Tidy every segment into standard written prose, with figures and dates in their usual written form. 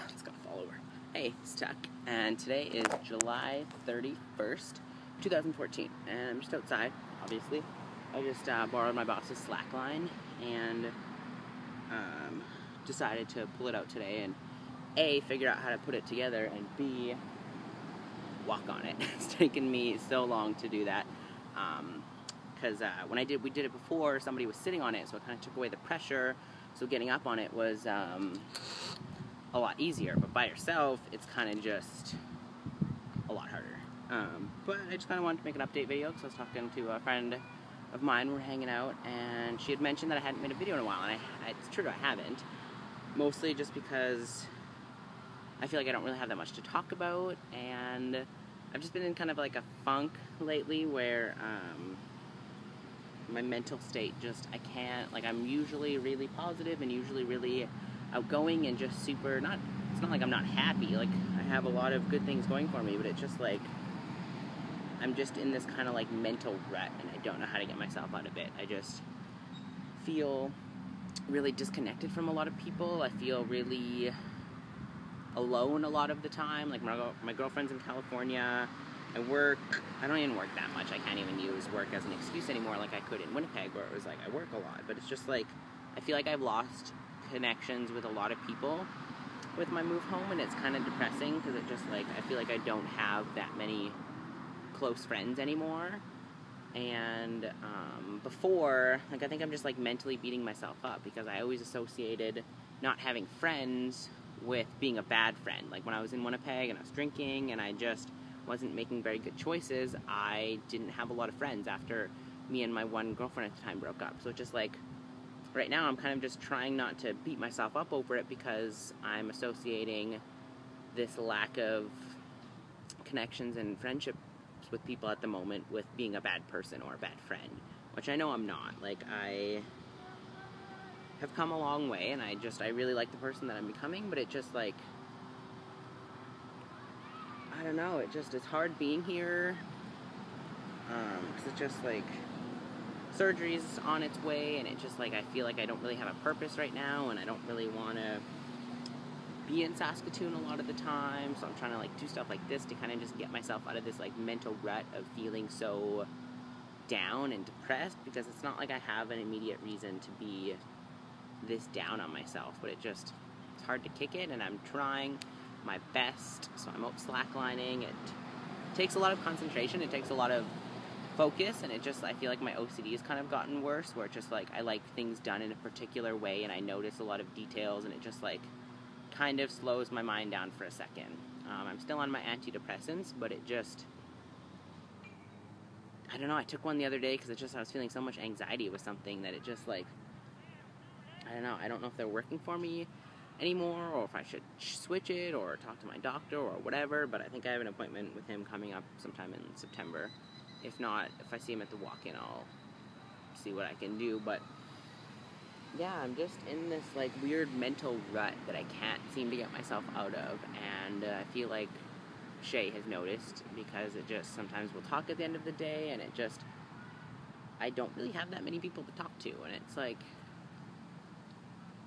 It's gonna fall over. Hey, it's Tuck, and today is July 31st, 2014, and I'm just outside, obviously. I just borrowed my boss's Slackline, and decided to pull it out today, and A, figure out how to put it together, and B, walk on it. It's taken me so long to do that, because when we did it before, somebody was sitting on it, so it kind of took away the pressure, so getting up on it was a lot easier, but by yourself, it's kind of just a lot harder. But I just kind of wanted to make an update video, because I was talking to a friend of mine, we're hanging out, and she had mentioned that I hadn't made a video in a while, and it's true, I haven't. Mostly just because I feel like I don't really have that much to talk about, and I've just been in kind of like a funk lately where my mental state just, I can't, like, I'm usually really positive and usually really outgoing and just super, it's not like I'm not happy, like, I have a lot of good things going for me, but it's just like, I'm just in this kind of like mental rut, and I don't know how to get myself out of it. I just feel really disconnected from a lot of people. I feel really alone a lot of the time. Like, my girlfriend's in California. I don't even work that much. I can't even use work as an excuse anymore like I could in Winnipeg, where it was like I work a lot. But it's just like, I feel like I've lost connections with a lot of people with my move home, and it's kind of depressing, because it just like, I feel like I don't have that many close friends anymore. And before, like, I think I'm just like mentally beating myself up, because I always associated not having friends with being a bad friend. Like, when I was in Winnipeg and I was drinking and I just wasn't making very good choices, I didn't have a lot of friends after me and my one girlfriend at the time broke up. So it's just like, right now I'm kind of just trying not to beat myself up over it, because I'm associating this lack of connections and friendships with people at the moment with being a bad person or a bad friend, which I know I'm not. Like, I have come a long way, and I really like the person that I'm becoming, but it just like, I don't know, it's hard being here, because it's just like, surgery's on its way, and it's just like, I feel like I don't really have a purpose right now, and I don't really want to be in Saskatoon a lot of the time, so I'm trying to like do stuff like this to kind of just get myself out of this like mental rut of feeling so down and depressed, because it's not like I have an immediate reason to be this down on myself, but it's hard to kick it, and I'm trying my best. So I'm out slacklining. It takes a lot of concentration, it takes a lot of focus, and I feel like my OCD has kind of gotten worse, where it's just like, I like things done in a particular way, and I notice a lot of details, and it just like kind of slows my mind down for a second. I'm still on my antidepressants, but I don't know, I took one the other day because I was feeling so much anxiety with something that it just like, I don't know if they're working for me anymore, or if I should switch it, or talk to my doctor, or whatever, but I think I have an appointment with him coming up sometime in September. If not, if I see him at the walk-in, I'll see what I can do, but yeah, I'm just in this like weird mental rut that I can't seem to get myself out of, and I feel like Shay has noticed, because it just, sometimes we'll talk at the end of the day, and I don't really have that many people to talk to, and it's like,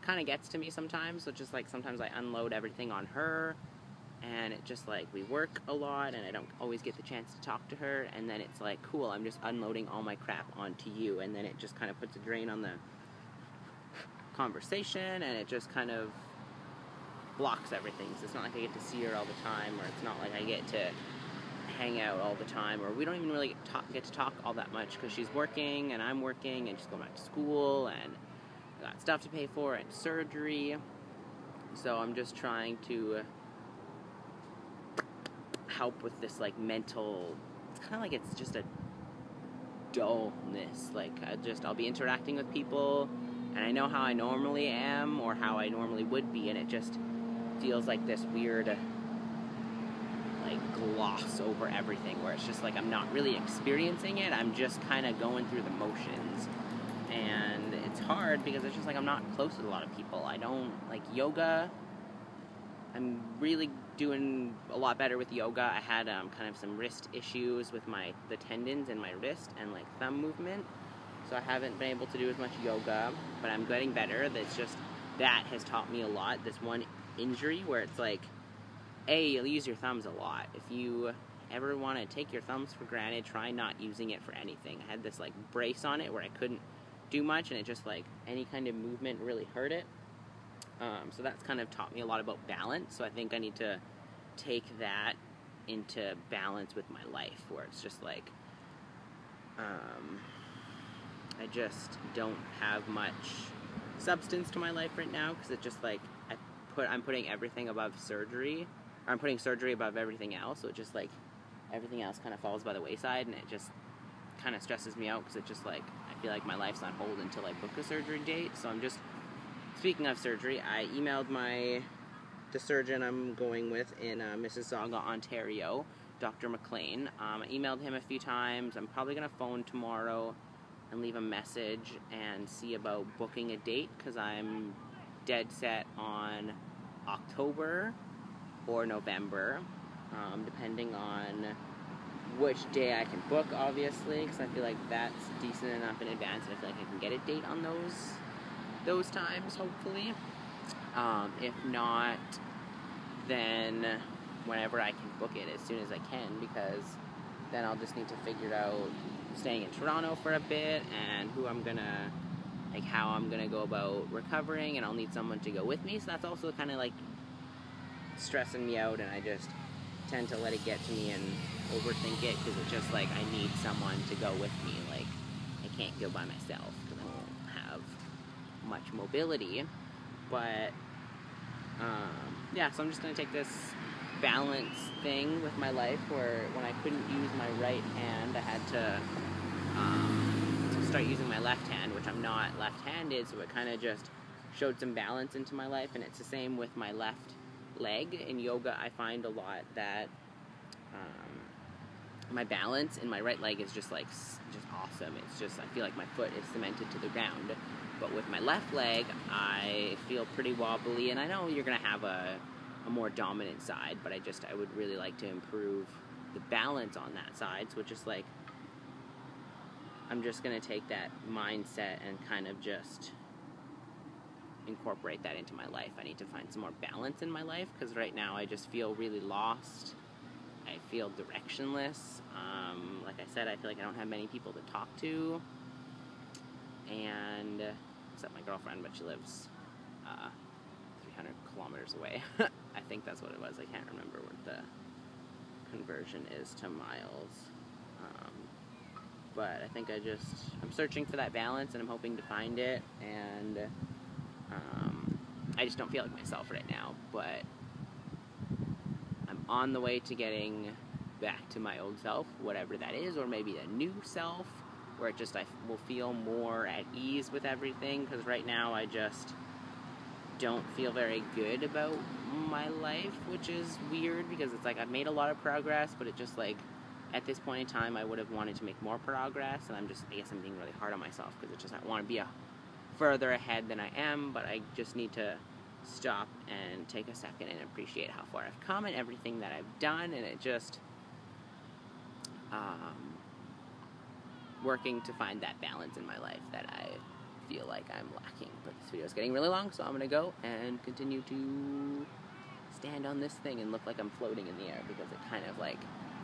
kind of gets to me sometimes, so just like, sometimes I unload everything on her, and it just like, we work a lot, and I don't always get the chance to talk to her, and then it's like, cool, I'm just unloading all my crap onto you, and then it just kind of puts a drain on the conversation, and it just kind of blocks everything. So it's not like I get to see her all the time, or it's not like I get to hang out all the time, or we don't even really get to talk all that much, because she's working and I'm working, and she's going back to school, and I got stuff to pay for and surgery. So I'm just trying to help with this like mental, it's kind of like, it's just a dullness. Like, I'll be interacting with people, and I know how I normally am, or how I normally would be, and it just feels like this weird like gloss over everything, where it's just like, I'm not really experiencing it, I'm just kind of going through the motions, and it's hard, because it's just like, I'm not close with a lot of people. I don't like yoga. I'm really doing a lot better with yoga. I had kind of some wrist issues with the tendons in my wrist and like thumb movement, so I haven't been able to do as much yoga, but I'm getting better. That has taught me a lot. This one injury where it's like, you'll use your thumbs a lot. If you ever want to take your thumbs for granted, try not using it for anything. I had this like brace on it where I couldn't do much, and it just like any kind of movement really hurt it. So that's kind of taught me a lot about balance. So I think I need to take that into balance with my life, where it's just like I just don't have much substance to my life right now, because it's just like I'm putting everything above surgery, or I'm putting surgery above everything else. So it just like everything else kind of falls by the wayside, and it just kind of stresses me out, because it just like I feel like my life's on hold until I book a surgery date. So I'm just, speaking of surgery, I emailed the surgeon I'm going with in Mississauga, Ontario, Dr. McLean. I emailed him a few times. I'm probably going to phone tomorrow and leave a message and see about booking a date, because I'm dead set on October or November, depending on which day I can book, obviously, because I feel like that's decent enough in advance, and I feel like I can get a date on those times, hopefully. If not, then whenever I can book it, as soon as I can, because then I'll just need to figure out staying in Toronto for a bit, and how I'm gonna go about recovering, and I'll need someone to go with me. So that's also kind of like stressing me out, and I just tend to let it get to me and overthink it, because it's just like I need someone to go with me. Like, I can't go by myself because I don't have much mobility. But yeah, so I'm just gonna take this balance thing with my life, where when I couldn't use my right hand, I had to start using my left hand, which I'm not left-handed, so it kind of just showed some balance into my life. And it's the same with my left leg. In yoga, I find a lot that my balance in my right leg is just awesome. It's just, I feel like my foot is cemented to the ground. But with my left leg, I feel pretty wobbly, and I know you're gonna have a more dominant side, but I would really like to improve the balance on that side. So it's just like, I'm just gonna take that mindset and kind of just incorporate that into my life. I need to find some more balance in my life, because right now I just feel really lost. I feel directionless. Like I said, I feel like I don't have many people to talk to, and except my girlfriend, but she lives 300 kilometers away. I think that's what it was. I can't remember what the conversion is to miles. But I think I'm searching for that balance, and I'm hoping to find it, and I just don't feel like myself right now, but I'm on the way to getting back to my old self, whatever that is, or maybe a new self, where I will feel more at ease with everything, because right now I just don't feel very good about my life, which is weird, because it's like I've made a lot of progress, but it just like, at this point in time, I would have wanted to make more progress, and I guess I'm being really hard on myself, because it's just, I want to be further ahead than I am, but I just need to stop and take a second and appreciate how far I've come and everything that I've done, and it just, working to find that balance in my life that I feel like I'm lacking. But this video is getting really long, so I'm going to go and continue to stand on this thing and look like I'm floating in the air, because it kind of like,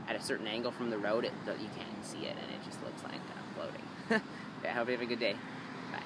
at a certain angle from the road, you can't see it, and it just looks like I'm floating. Yeah, I hope you have a good day. Bye.